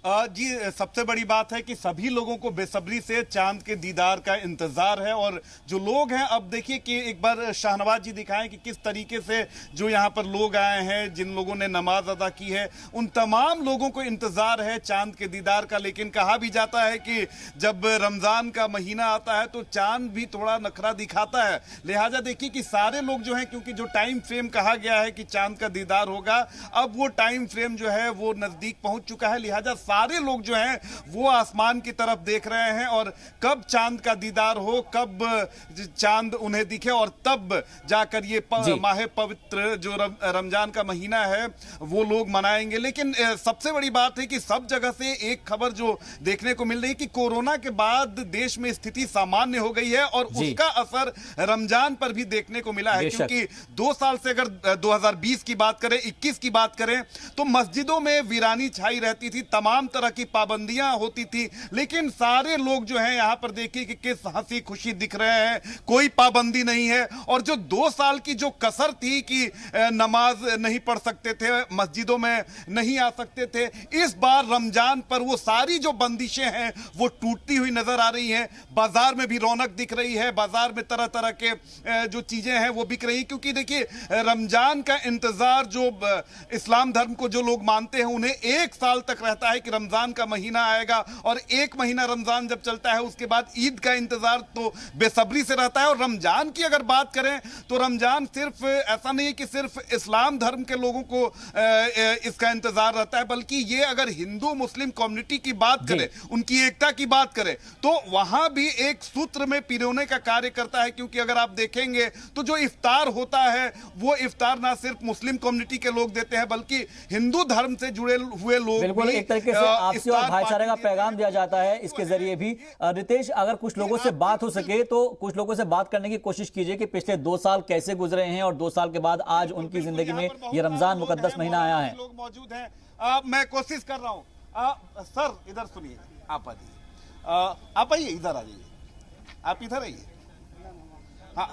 जी, सबसे बड़ी बात है कि सभी लोगों को बेसब्री से चांद के दीदार का इंतजार है। और जो लोग हैं, अब देखिए कि एक बार शाहनवाज जी दिखाएं कि किस तरीके से जो यहाँ पर लोग आए हैं, जिन लोगों ने नमाज अदा की है, उन तमाम लोगों को इंतजार है चांद के दीदार का। लेकिन कहा भी जाता है कि जब रमजान का महीना आता है तो चांद भी थोड़ा नखरा दिखाता है। लिहाजा देखिए कि सारे लोग जो हैं, क्योंकि जो टाइम फ्रेम कहा गया है कि चांद का दीदार होगा, अब वो टाइम फ्रेम जो है वो नजदीक पहुंच चुका है। लिहाजा सारे लोग जो हैं वो आसमान की तरफ देख रहे हैं और कब चांद का दीदार हो, कब चांद उन्हें दिखे और तब जाकर ये माह पवित्र जो रमजान का महीना है वो लोग मनाएंगे। लेकिन सबसे बड़ी बात है कि सब जगह से एक खबर जो देखने को मिल रही है कि कोरोना के बाद देश में स्थिति सामान्य हो गई है और उसका असर रमजान पर भी देखने को मिला है। क्योंकि 2 साल से अगर 2020 की बात करें, 21 की बात करें, तो मस्जिदों में वीरानी छाई रहती थी, तमाम तरह की पाबंदियां होती थी। लेकिन सारे लोग जो हैं यहां पर देखिए कि किस हंसी खुशी दिख रहे हैं, कोई पाबंदी नहीं है। और जो 2 साल की जो कसर थी कि नमाज नहीं पढ़ सकते थे, मस्जिदों में नहीं आ सकते थे, इस बार रमजान पर वो सारी जो बंदिशें हैं वो टूटती हुई नजर आ रही हैं। बाजार में भी रौनक दिख रही है, बाजार में तरह तरह के जो चीजें हैं वो बिक रही। क्योंकि देखिए रमजान का इंतजार जो इस्लाम धर्म को जो लोग मानते हैं उन्हें 1 साल तक रहता है कि रमजान का महीना आएगा, और 1 महीना रमजान जब चलता है उसके बाद ईद का इंतजार तो बेसब्री से रहता है। और रमजान की अगर बात करें तो रमजान सिर्फ ऐसा नहीं है कि सिर्फ इस्लाम धर्म के लोगों को इसका इंतजार रहता है, बल्कि ये अगर हिंदू मुस्लिम कम्युनिटी की बात करें, उनकी एकता की बात करें, तो वहां भी एक सूत्र में पिरोने का कार्य करता है। क्योंकि अगर आप देखेंगे तो जो इफ्तार होता है वो इफ्तार ना सिर्फ मुस्लिम कम्युनिटी के लोग देते हैं, बल्कि हिंदू धर्म से जुड़े हुए लोग बिल्कुल एक तरीके से आपसी और भाईचारे का पैगाम दिया जाता है इसके जरिए भी। रितेश, अगर कुछ लोगों से बात हो सके तो कुछ लोगों से बात करने की कोशिश कीजिए कि पिछले 2 साल कैसे गुजरे हैं और 2 साल के बाद आज उनकी जिंदगी में ये रमजान मुकद्दस महीना आया है। लोग मौजूद हैं, मैं कोशिश कर रहा हूं। सर इधर सुनिए, आप आइए, आप आइए, इधर आ जाइए, आप इधर आइए। हाँ